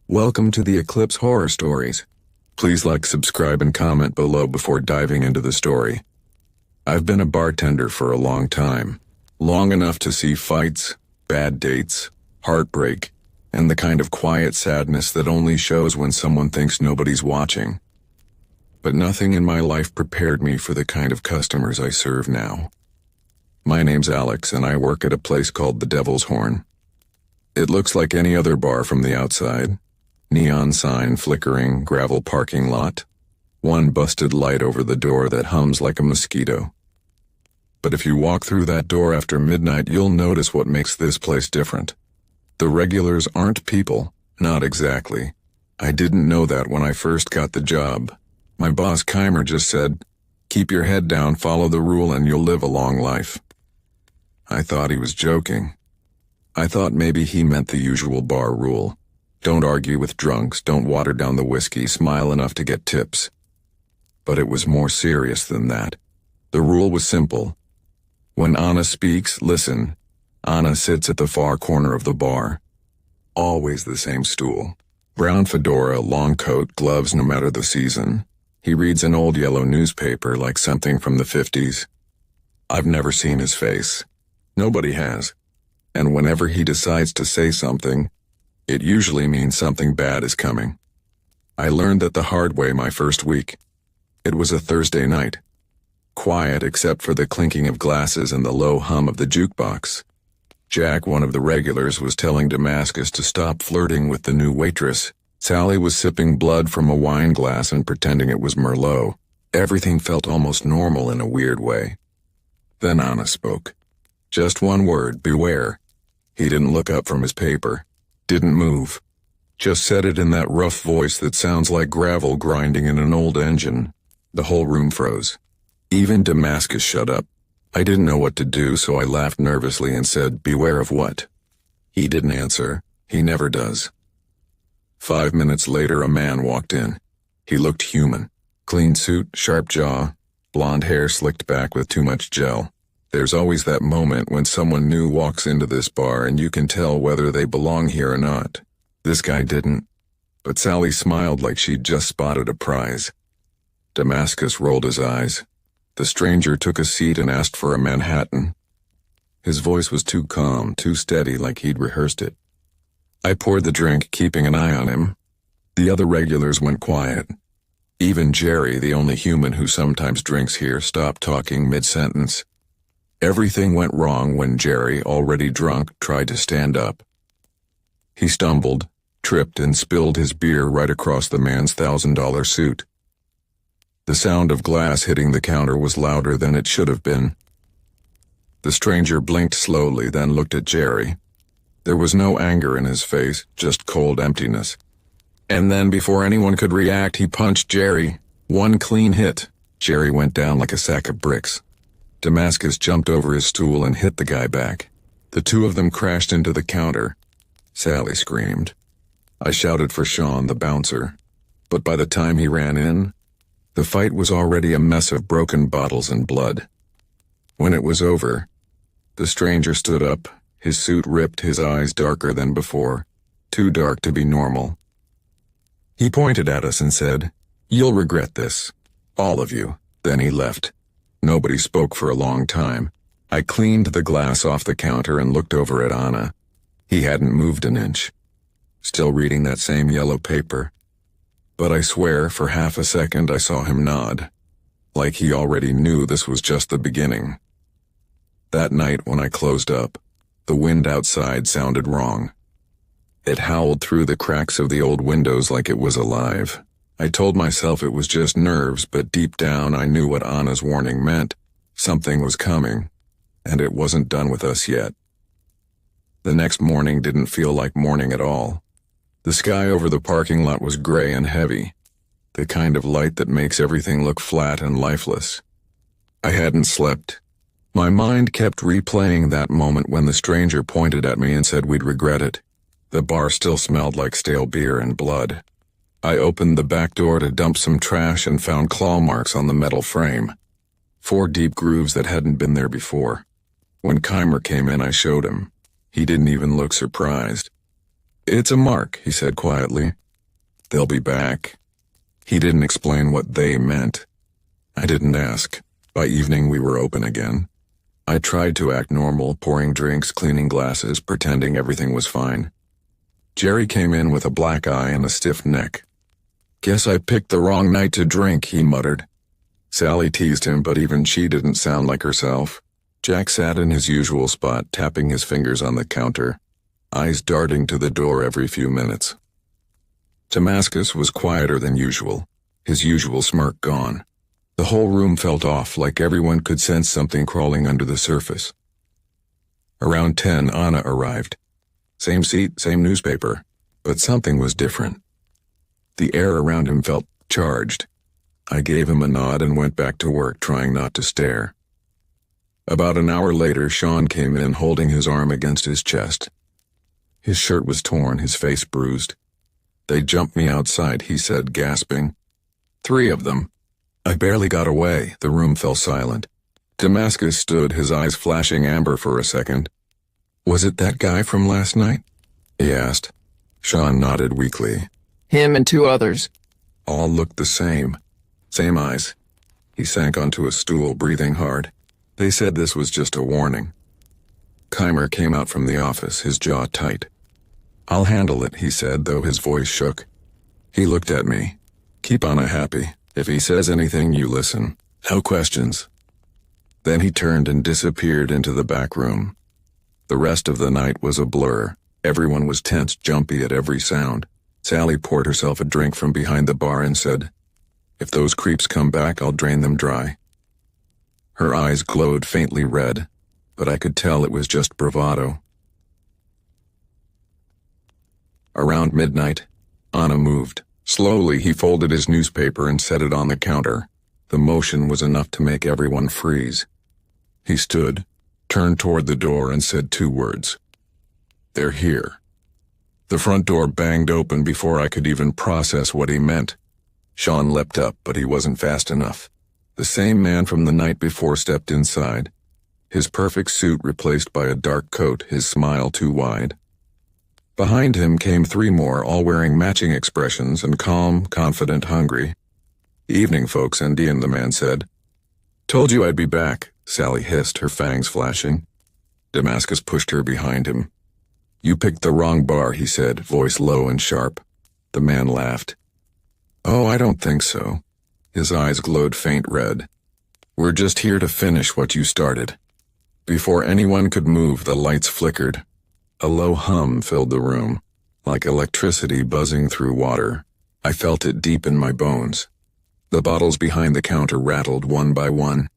Welcome to the Eclipse Horror Stories. Please like, subscribe, and comment below before diving into the story. I've been a bartender for a long time. Long enough to see fights, bad dates, heartbreak, and the kind of quiet sadness that only shows when someone thinks nobody's watching. But nothing in my life prepared me for the kind of customers I serve now. My name's Alex, and I work at a place called the Devil's Horn. It looks like any other bar from the outside. Neon sign flickering, gravel parking lot. One busted light over the door that hums like a mosquito. But if you walk through that door after midnight, you'll notice what makes this place different. The regulars aren't people, not exactly. I didn't know that when I first got the job. My boss Keimer just said, "Keep your head down, follow the rule, and you'll live a long life." I thought he was joking. I thought maybe he meant the usual bar rule. Don't argue with drunks, don't water down the whiskey, smile enough to get tips. But it was more serious than that. The rule was simple. When Anna speaks, listen. Anna sits at the far corner of the bar. Always the same stool. Brown fedora, long coat, gloves no matter the season. He reads an old yellow newspaper like something from the 50s. I've never seen his face. Nobody has. And whenever he decides to say something, it usually means something bad is coming. I learned that the hard way my first week. It was a Thursday night. Quiet except for the clinking of glasses and the low hum of the jukebox. Jack, one of the regulars, was telling Damascus to stop flirting with the new waitress. Sally was sipping blood from a wine glass and pretending it was Merlot. Everything felt almost normal in a weird way. Then Anna spoke. Just one word, beware. He didn't look up from his paper. Didn't move. Just said it in that rough voice that sounds like gravel grinding in an old engine. The whole room froze. Even Damascus shut up. I didn't know what to do, so I laughed nervously and said, "Beware of what?" He didn't answer. He never does. 5 minutes later, a man walked in. He looked human. Clean suit, sharp jaw, blonde hair slicked back with too much gel. There's always that moment when someone new walks into this bar and you can tell whether they belong here or not. This guy didn't. But Sally smiled like she'd just spotted a prize. Damascus rolled his eyes. The stranger took a seat and asked for a Manhattan. His voice was too calm, too steady, like he'd rehearsed it. I poured the drink, keeping an eye on him. The other regulars went quiet. Even Jerry, the only human who sometimes drinks here, stopped talking mid-sentence. Everything went wrong when Jerry, already drunk, tried to stand up. He stumbled, tripped, and spilled his beer right across the man's $1,000 suit. The sound of glass hitting the counter was louder than it should have been. The stranger blinked slowly, then looked at Jerry. There was no anger in his face, just cold emptiness. And then, before anyone could react, he punched Jerry. One clean hit. Jerry went down like a sack of bricks. Damascus jumped over his stool and hit the guy back. The two of them crashed into the counter. Sally screamed. I shouted for Sean, the bouncer. But by the time he ran in, the fight was already a mess of broken bottles and blood. When it was over, the stranger stood up, his suit ripped, his eyes darker than before, too dark to be normal. He pointed at us and said, "You'll regret this. All of you." Then he left. Nobody spoke for a long time. I cleaned the glass off the counter and looked over at Anna. He hadn't moved an inch. Still reading that same yellow paper. But I swear, for half a second I saw him nod. Like he already knew this was just the beginning. That night when I closed up, the wind outside sounded wrong. It howled through the cracks of the old windows like it was alive. I told myself it was just nerves, but deep down I knew what Anna's warning meant. Something was coming, and it wasn't done with us yet. The next morning didn't feel like morning at all. The sky over the parking lot was gray and heavy, the kind of light that makes everything look flat and lifeless. I hadn't slept. My mind kept replaying that moment when the stranger pointed at me and said we'd regret it. The bar still smelled like stale beer and blood. I opened the back door to dump some trash and found claw marks on the metal frame. 4 deep grooves that hadn't been there before. When Keimer came in, I showed him. He didn't even look surprised. "It's a mark," he said quietly. "They'll be back." He didn't explain what they meant. I didn't ask. By evening we were open again. I tried to act normal, pouring drinks, cleaning glasses, pretending everything was fine. Jerry came in with a black eye and a stiff neck. "Guess I picked the wrong night to drink," he muttered. Sally teased him, but even she didn't sound like herself. Jack sat in his usual spot, tapping his fingers on the counter, eyes darting to the door every few minutes. Damascus was quieter than usual, his usual smirk gone. The whole room felt off, like everyone could sense something crawling under the surface. Around 10, Anna arrived. Same seat, same newspaper, but something was different. The air around him felt charged. I gave him a nod and went back to work, trying not to stare. About an hour later, Sean came in holding his arm against his chest. His shirt was torn, his face bruised. "They jumped me outside," he said, gasping. "3 of them. I barely got away." The room fell silent. Damascus stood, his eyes flashing amber for a second. "Was it that guy from last night?" he asked. Sean nodded weakly. "Him and 2 others. All looked the same. Same eyes." He sank onto a stool, breathing hard. "They said this was just a warning." Keimer came out from the office, his jaw tight. "I'll handle it," he said, though his voice shook. He looked at me. "Keep Anna happy. If he says anything, you listen. No questions." Then he turned and disappeared into the back room. The rest of the night was a blur. Everyone was tense, jumpy at every sound. Sally poured herself a drink from behind the bar and said, "If those creeps come back, I'll drain them dry." Her eyes glowed faintly red, but I could tell it was just bravado. Around midnight, Anna moved. Slowly, he folded his newspaper and set it on the counter. The motion was enough to make everyone freeze. He stood, turned toward the door, and said 2 words. "They're here." The front door banged open before I could even process what he meant. Sean leapt up, but he wasn't fast enough. The same man from the night before stepped inside, his perfect suit replaced by a dark coat, his smile too wide. Behind him came 3 more, all wearing matching expressions and calm, confident, hungry. "Evening, folks," and Ian, the man said. "Told you I'd be back," Sally hissed, her fangs flashing. Damascus pushed her behind him. "You picked the wrong bar," he said, voice low and sharp. The man laughed. "Oh, I don't think so." His eyes glowed faint red. "We're just here to finish what you started." Before anyone could move, the lights flickered. A low hum filled the room, like electricity buzzing through water. I felt it deep in my bones. The bottles behind the counter rattled one by one.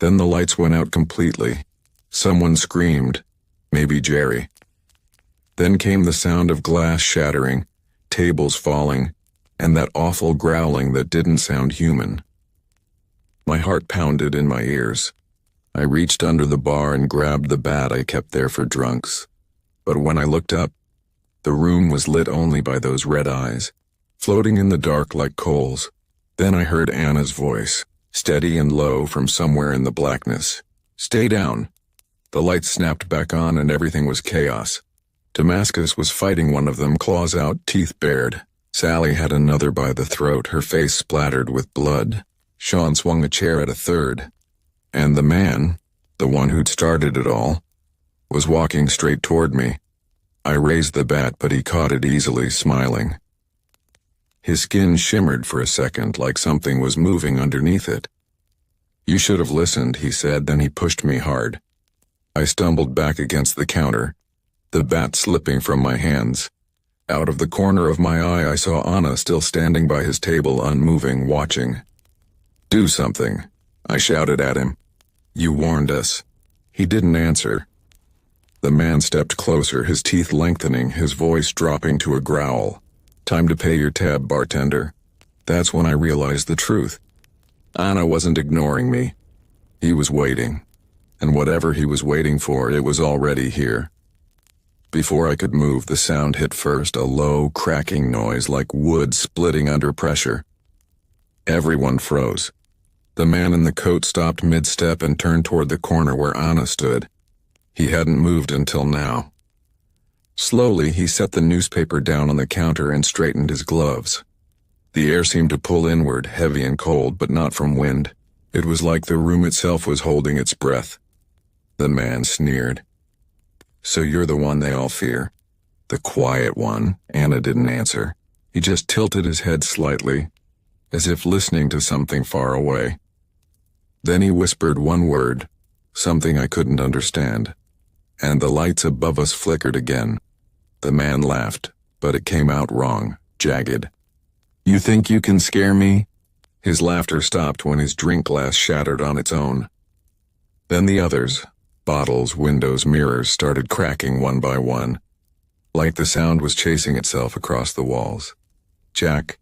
Then the lights went out completely. Someone screamed, maybe Jerry. Then came the sound of glass shattering, tables falling, and that awful growling that didn't sound human. My heart pounded in my ears. I reached under the bar and grabbed the bat I kept there for drunks. But when I looked up, the room was lit only by those red eyes, floating in the dark like coals. Then I heard Anna's voice, steady and low from somewhere in the blackness. "Stay down." The lights snapped back on and everything was chaos. Damascus was fighting one of them, claws out, teeth bared. Sally had another by the throat, her face splattered with blood. Sean swung a chair at a third. And the man, the one who'd started it all, was walking straight toward me. I raised the bat, but he caught it easily, smiling. His skin shimmered for a second, like something was moving underneath it. "You should have listened," he said, then he pushed me hard. I stumbled back against the counter, the bat slipping from my hands. Out of the corner of my eye, I saw Anna still standing by his table, unmoving, watching. "Do something," I shouted at him. "You warned us." He didn't answer. The man stepped closer, his teeth lengthening, his voice dropping to a growl. "Time to pay your tab, bartender." That's when I realized the truth. Anna wasn't ignoring me. He was waiting. And whatever he was waiting for, it was already here. Before I could move, the sound hit first, a low, cracking noise like wood splitting under pressure. Everyone froze. The man in the coat stopped mid-step and turned toward the corner where Anna stood. He hadn't moved until now. Slowly, he set the newspaper down on the counter and straightened his gloves. The air seemed to pull inward, heavy and cold, but not from wind. It was like the room itself was holding its breath. The man sneered. "So you're the one they all fear?" "The quiet one." Anna didn't answer. He just tilted his head slightly, as if listening to something far away. Then he whispered one word, something I couldn't understand, and the lights above us flickered again. The man laughed, but it came out wrong, jagged. "You think you can scare me?" His laughter stopped when his drink glass shattered on its own. Then the others, bottles, windows, mirrors, started cracking one by one, like the sound was chasing itself across the walls. Jack,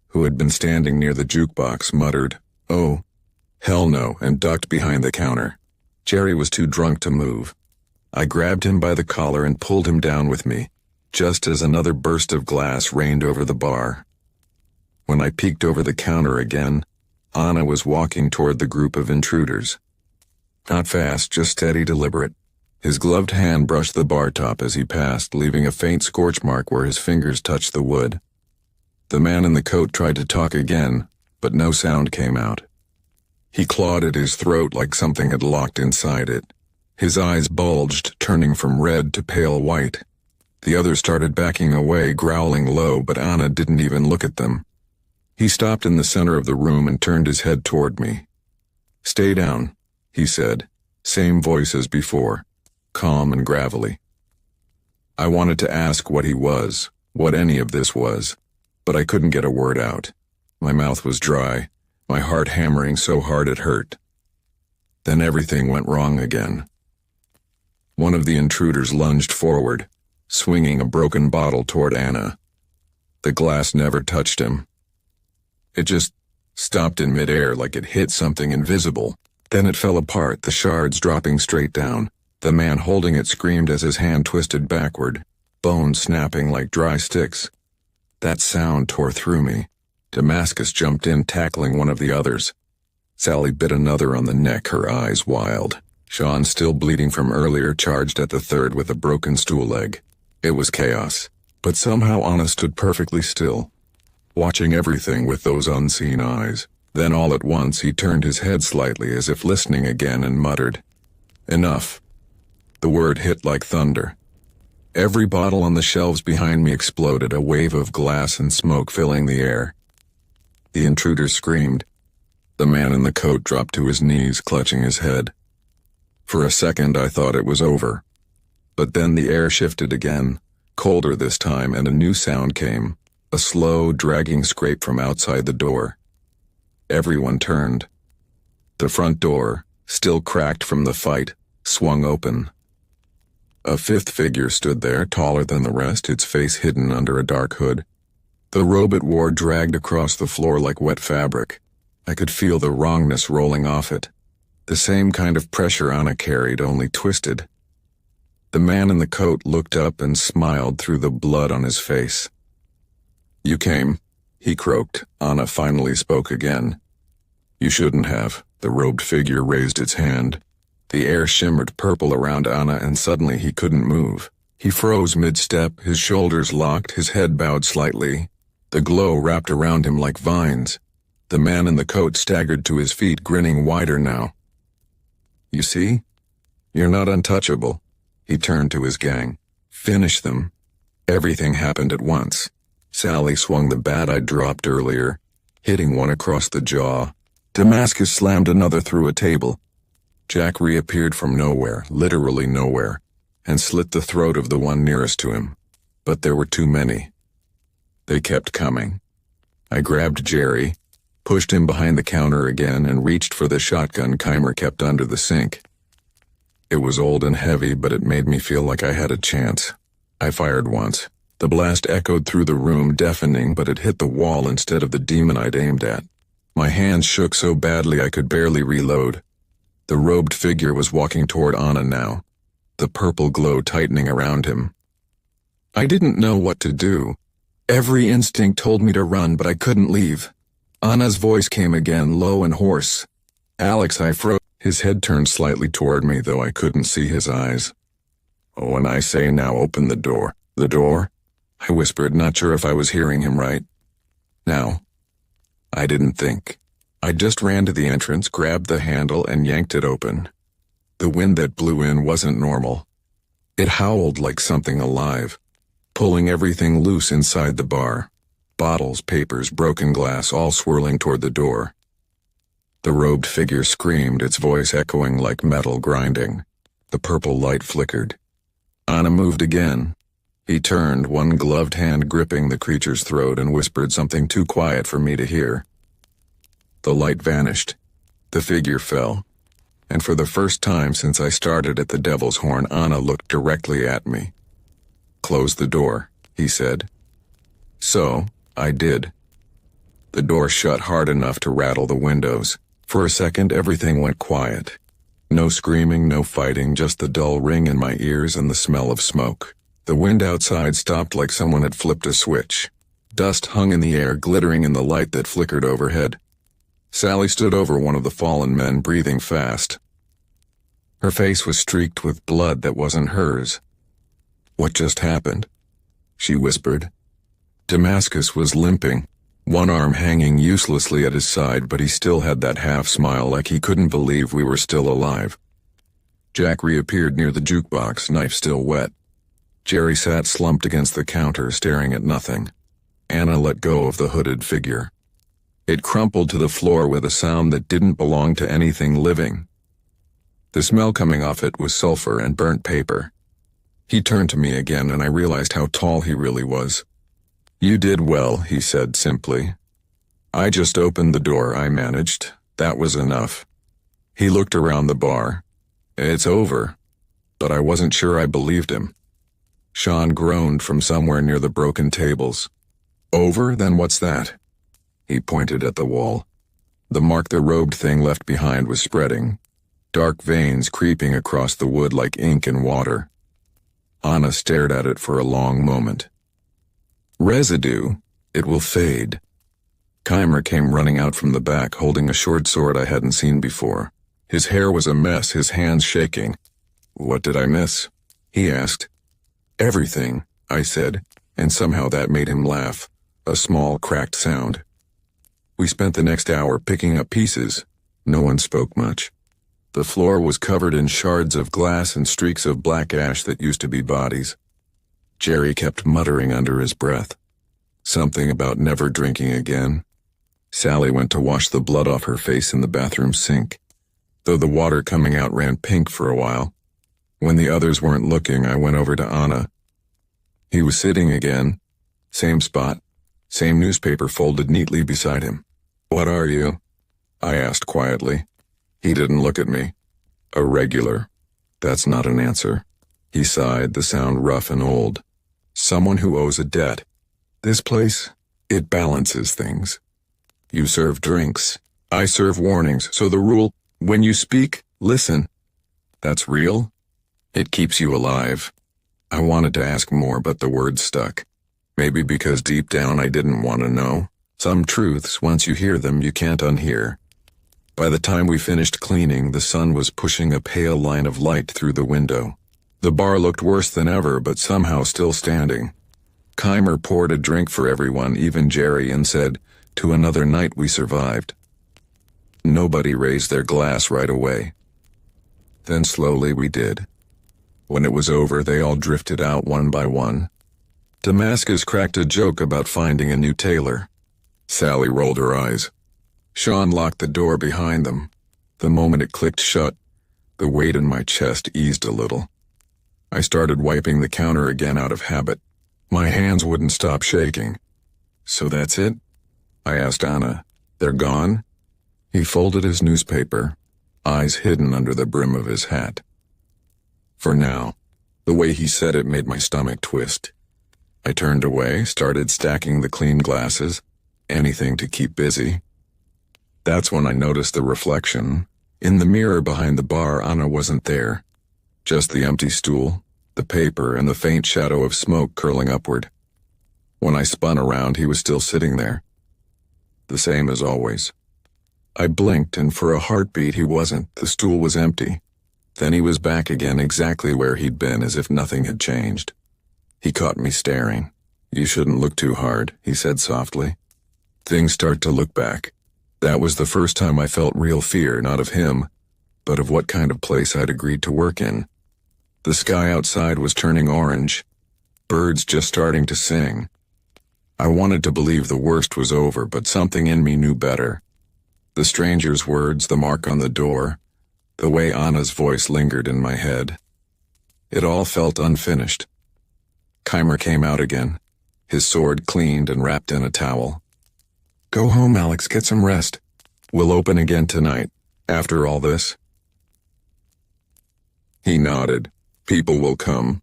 who had been standing near the jukebox, muttered, "Oh, hell no," and ducked behind the counter. Jerry was too drunk to move. I grabbed him by the collar and pulled him down with me, just as another burst of glass rained over the bar. When I peeked over the counter again, Anna was walking toward the group of intruders. Not fast, just steady, deliberate. His gloved hand brushed the bar top as he passed, leaving a faint scorch mark where his fingers touched the wood. The man in the coat tried to talk again, but no sound came out. He clawed at his throat like something had locked inside it. His eyes bulged, turning from red to pale white. The others started backing away, growling low, but Anna didn't even look at them. He stopped in the center of the room and turned his head toward me. "Stay down," he said, same voice as before, calm and gravelly. I wanted to ask what he was, what any of this was, but I couldn't get a word out. My mouth was dry, my heart hammering so hard it hurt. Then everything went wrong again. One of the intruders lunged forward, swinging a broken bottle toward Anna. The glass never touched him. It just stopped in midair like it hit something invisible. Then it fell apart, the shards dropping straight down. The man holding it screamed as his hand twisted backward, bones snapping like dry sticks. That sound tore through me. Damascus jumped in, tackling one of the others. Sally bit another on the neck, her eyes wild. Sean, still bleeding from earlier, charged at the third with a broken stool leg. It was chaos, but somehow Anna stood perfectly still, watching everything with those unseen eyes. Then all at once he turned his head slightly as if listening again and muttered, "Enough." The word hit like thunder. Every bottle on the shelves behind me exploded, a wave of glass and smoke filling the air. The intruders screamed. The man in the coat dropped to his knees, clutching his head. For a second I thought it was over. But then the air shifted again, colder this time, and a new sound came, a slow, dragging scrape from outside the door. Everyone turned. The front door, still cracked from the fight, swung open. A fifth figure stood there, taller than the rest, its face hidden under a dark hood. The robe it wore dragged across the floor like wet fabric. I could feel the wrongness rolling off it. The same kind of pressure Anna carried, only twisted. The man in the coat looked up and smiled through the blood on his face. "You came," he croaked. Anna finally spoke again. "You shouldn't have." The robed figure raised its hand. The air shimmered purple around Anna, and suddenly he couldn't move. He froze mid-step, his shoulders locked, his head bowed slightly. The glow wrapped around him like vines. The man in the coat staggered to his feet, grinning wider now. "You see? You're not untouchable." He turned to his gang. "Finish them." Everything happened at once. Sally swung the bat I'd dropped earlier, hitting one across the jaw. Damascus slammed another through a table. Jack reappeared from nowhere, literally nowhere, and slit the throat of the one nearest to him. But there were too many. They kept coming. I grabbed Jerry, pushed him behind the counter again, and reached for the shotgun Keimer kept under the sink. It was old and heavy, but it made me feel like I had a chance. I fired once. The blast echoed through the room, deafening, but it hit the wall instead of the demon I'd aimed at. My hands shook so badly I could barely reload. The robed figure was walking toward Anna now, the purple glow tightening around him. I didn't know what to do. Every instinct told me to run, but I couldn't leave. Anna's voice came again, low and hoarse. "Alex," I froze. His head turned slightly toward me, though I couldn't see his eyes. "Oh, and I say now open the door." "The door?" I whispered, not sure if I was hearing him right. "Now." I didn't think. I just ran to the entrance, grabbed the handle, and yanked it open. The wind that blew in wasn't normal. It howled like something alive, pulling everything loose inside the bar. Bottles, papers, broken glass, all swirling toward the door. The robed figure screamed, its voice echoing like metal grinding. The purple light flickered. Anna moved again. He turned, one gloved hand gripping the creature's throat, and whispered something too quiet for me to hear. The light vanished. The figure fell. And for the first time since I started at the Devil's Horn, Anna looked directly at me. "Close the door," he said. So, I did. The door shut hard enough to rattle the windows. For a second, everything went quiet. No screaming, no fighting, just the dull ring in my ears and the smell of smoke. The wind outside stopped like someone had flipped a switch. Dust hung in the air, glittering in the light that flickered overhead. Sally stood over one of the fallen men, breathing fast. Her face was streaked with blood that wasn't hers. "What just happened?" she whispered. Damascus was limping, one arm hanging uselessly at his side, but he still had that half-smile like he couldn't believe we were still alive. Jack reappeared near the jukebox, knife still wet. Jerry sat slumped against the counter, staring at nothing. Anna let go of the hooded figure. It crumpled to the floor with a sound that didn't belong to anything living. The smell coming off it was sulfur and burnt paper. He turned to me again, and I realized how tall he really was. "You did well," he said simply. "I just opened the door, I managed. That was enough." He looked around the bar. "It's over." But I wasn't sure I believed him. Sean groaned from somewhere near the broken tables. "Over? Then what's that?" He pointed at the wall. The mark the robed thing left behind was spreading, dark veins creeping across the wood like ink and water. Anna stared at it for a long moment. "Residue. It will fade." Keimer came running out from the back, holding a short sword I hadn't seen before. His hair was a mess, his hands shaking. "What did I miss?" he asked. "Everything," I said, and somehow that made him laugh, a small, cracked sound. We spent the next hour picking up pieces. No one spoke much. The floor was covered in shards of glass and streaks of black ash that used to be bodies. Jerry kept muttering under his breath. Something about never drinking again. Sally went to wash the blood off her face in the bathroom sink, though the water coming out ran pink for a while. When the others weren't looking, I went over to Anna. He was sitting again. Same spot. Same newspaper folded neatly beside him. "What are you?" I asked quietly. He didn't look at me. "A regular." "That's not an answer." He sighed, the sound rough and old. "Someone who owes a debt. This place, it balances things. You serve drinks. I serve warnings, so the rule, when you speak, listen. That's real? It keeps you alive." I wanted to ask more, but the words stuck. Maybe because deep down I didn't want to know. Some truths, once you hear them, you can't unhear. By the time we finished cleaning, the sun was pushing a pale line of light through the window. The bar looked worse than ever, but somehow still standing. Keimer poured a drink for everyone, even Jerry, and said, "To another night we survived." Nobody raised their glass right away. Then slowly we did. When it was over, they all drifted out one by one. Damascus cracked a joke about finding a new tailor. Sally rolled her eyes. Sean locked the door behind them. The moment it clicked shut, the weight in my chest eased a little. I started wiping the counter again out of habit. My hands wouldn't stop shaking. "So that's it?" I asked Anna. "They're gone?" He folded his newspaper, eyes hidden under the brim of his hat. "For now." The way he said it made my stomach twist. I turned away, started stacking the clean glasses, anything to keep busy. That's when I noticed the reflection. In the mirror behind the bar, Anna wasn't there. Just the empty stool, the paper, and the faint shadow of smoke curling upward. When I spun around, he was still sitting there. The same as always. I blinked, and for a heartbeat he wasn't. The stool was empty. Then he was back again exactly where he'd been, as if nothing had changed. He caught me staring. "You shouldn't look too hard," he said softly. Things start to look back. That was the first time I felt real fear, not of him, but of what kind of place I'd agreed to work in. The sky outside was turning orange, birds just starting to sing. I wanted to believe the worst was over, but something in me knew better. The stranger's words, the mark on the door, the way Anna's voice lingered in my head. It all felt unfinished. Keimer came out again, his sword cleaned and wrapped in a towel. "Go home, Alex, get some rest. We'll open again tonight, after all this." He nodded. "People will come.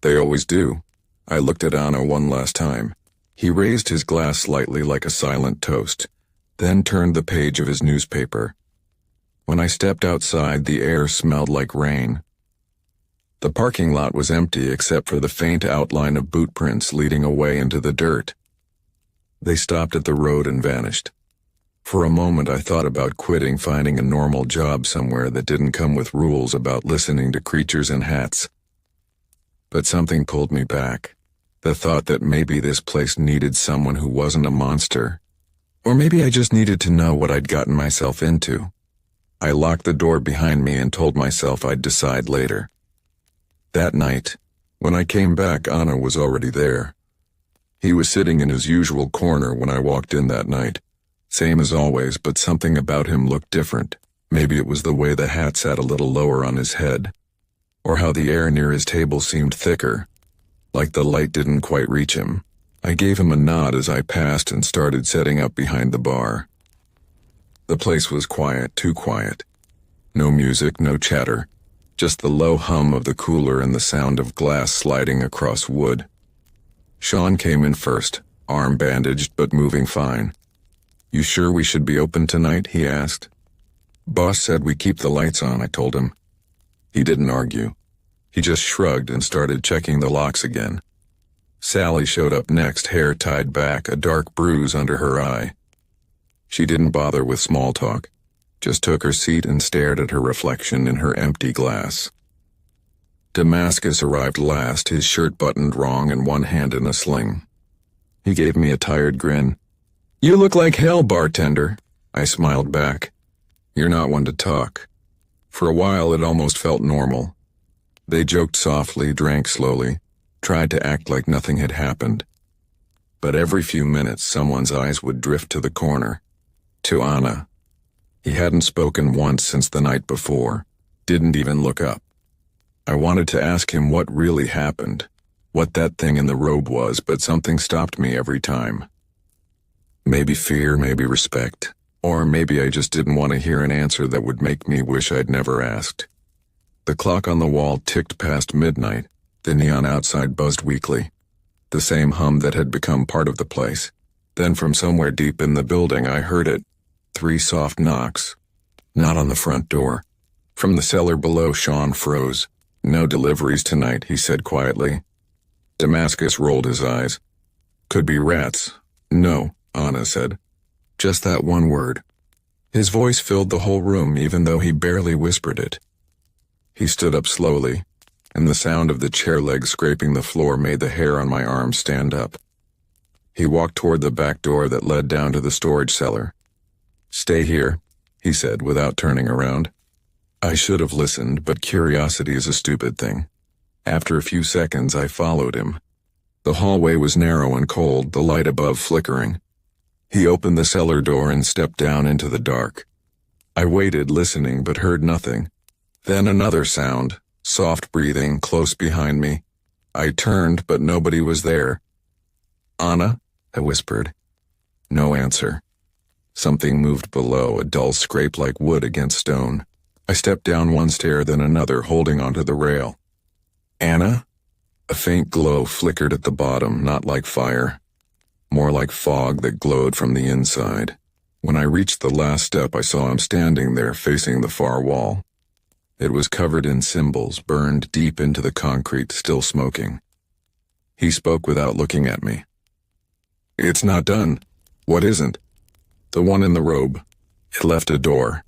They always do." I looked at Anna one last time. He raised his glass slightly like a silent toast, then turned the page of his newspaper. When I stepped outside, the air smelled like rain. The parking lot was empty except for the faint outline of boot prints leading away into the dirt. They stopped at the road and vanished. For a moment I thought about quitting, finding a normal job somewhere that didn't come with rules about listening to creatures in hats. But something pulled me back. The thought that maybe this place needed someone who wasn't a monster. Or maybe I just needed to know what I'd gotten myself into. I locked the door behind me and told myself I'd decide later. That night, when I came back, Anna was already there. He was sitting in his usual corner when I walked in that night. Same as always, but something about him looked different. Maybe it was the way the hat sat a little lower on his head, or how the air near his table seemed thicker, like the light didn't quite reach him. I gave him a nod as I passed and started setting up behind the bar. The place was quiet, too quiet. No music, no chatter, just the low hum of the cooler and the sound of glass sliding across wood. Sean came in first, arm bandaged but moving fine. "You sure we should be open tonight?" he asked. "Boss said we keep the lights on," I told him. He didn't argue. He just shrugged and started checking the locks again. Sally showed up next, hair tied back, a dark bruise under her eye. She didn't bother with small talk, just took her seat and stared at her reflection in her empty glass. Damascus arrived last, his shirt buttoned wrong and one hand in a sling. He gave me a tired grin. "You look like hell, bartender," I smiled back. "You're not one to talk." For a while it almost felt normal. They joked softly, drank slowly, tried to act like nothing had happened. But every few minutes someone's eyes would drift to the corner, to Anna. He hadn't spoken once since the night before, didn't even look up. I wanted to ask him what really happened, what that thing in the robe was, but something stopped me every time. Maybe fear, maybe respect, or maybe I just didn't want to hear an answer that would make me wish I'd never asked. The clock on the wall ticked past midnight, the neon outside buzzed weakly, the same hum that had become part of the place. Then from somewhere deep in the building I heard it, 3 soft knocks. Not on the front door. From the cellar below, Sean froze. "No deliveries tonight," he said quietly. Damascus rolled his eyes. "Could be rats." "No," Anna said. Just that one word. His voice filled the whole room even though he barely whispered it. He stood up slowly, and the sound of the chair legs scraping the floor made the hair on my arm stand up. He walked toward the back door that led down to the storage cellar. "Stay here," he said without turning around. I should have listened, but curiosity is a stupid thing. After a few seconds, I followed him. The hallway was narrow and cold, the light above flickering. He opened the cellar door and stepped down into the dark. I waited, listening, but heard nothing. Then another sound, soft breathing, close behind me. I turned, but nobody was there. "Anna?" I whispered. No answer. Something moved below, a dull scrape like wood against stone. I stepped down one stair, then another, holding onto the rail. "Anna?" A faint glow flickered at the bottom, not like fire, more like fog that glowed from the inside. When I reached the last step, I saw him standing there, facing the far wall. It was covered in symbols, burned deep into the concrete, still smoking. He spoke without looking at me. "It's not done." "What isn't?" "The one in the robe. It left a door."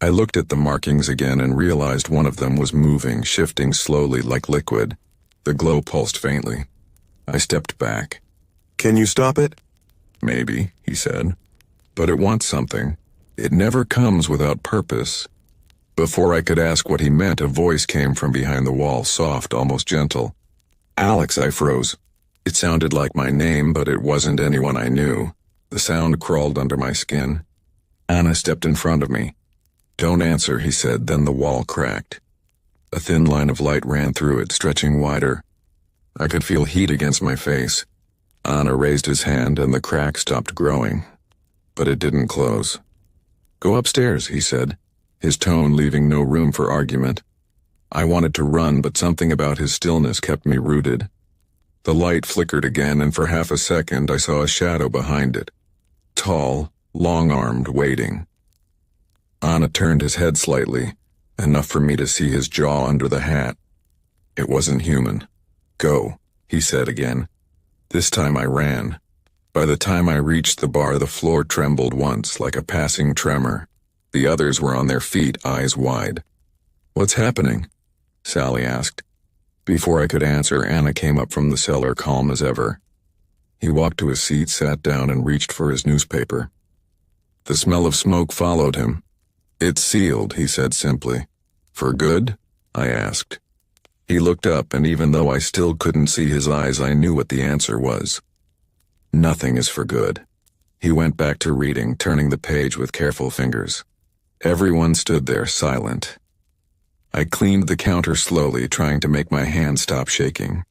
I looked at the markings again and realized one of them was moving, shifting slowly like liquid. The glow pulsed faintly. I stepped back. "Can you stop it?" "Maybe," he said. "But it wants something. It never comes without purpose." Before I could ask what he meant, a voice came from behind the wall, soft, almost gentle. "Alex," I froze. It sounded like my name, but it wasn't anyone I knew. The sound crawled under my skin. Anna stepped in front of me. "Don't answer," he said, then the wall cracked. A thin line of light ran through it, stretching wider. I could feel heat against my face. Anna raised his hand and the crack stopped growing. But it didn't close. "Go upstairs," he said, his tone leaving no room for argument. I wanted to run, but something about his stillness kept me rooted. The light flickered again, and for half a second I saw a shadow behind it. Tall, long-armed, waiting. Anna turned his head slightly, enough for me to see his jaw under the hat. It wasn't human. "Go," he said again. This time I ran. By the time I reached the bar, the floor trembled once, like a passing tremor. The others were on their feet, eyes wide. "What's happening?" Sally asked. Before I could answer, Anna came up from the cellar, calm as ever. He walked to his seat, sat down, and reached for his newspaper. The smell of smoke followed him. "It's sealed," he said simply. "For good?" I asked. He looked up, and even though I still couldn't see his eyes, I knew what the answer was. "Nothing is for good." He went back to reading, turning the page with careful fingers. Everyone stood there, silent. I cleaned the counter slowly, trying to make my hand stop shaking.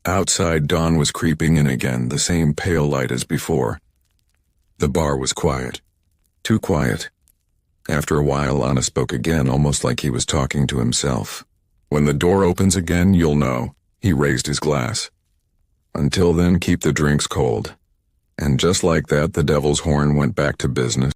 Outside, dawn was creeping in again, the same pale light as before. The bar was quiet. Too quiet. After a while, Anna spoke again, almost like he was talking to himself. "When the door opens again, you'll know." He raised his glass. "Until then, keep the drinks cold." And just like that, the devil's horn went back to business.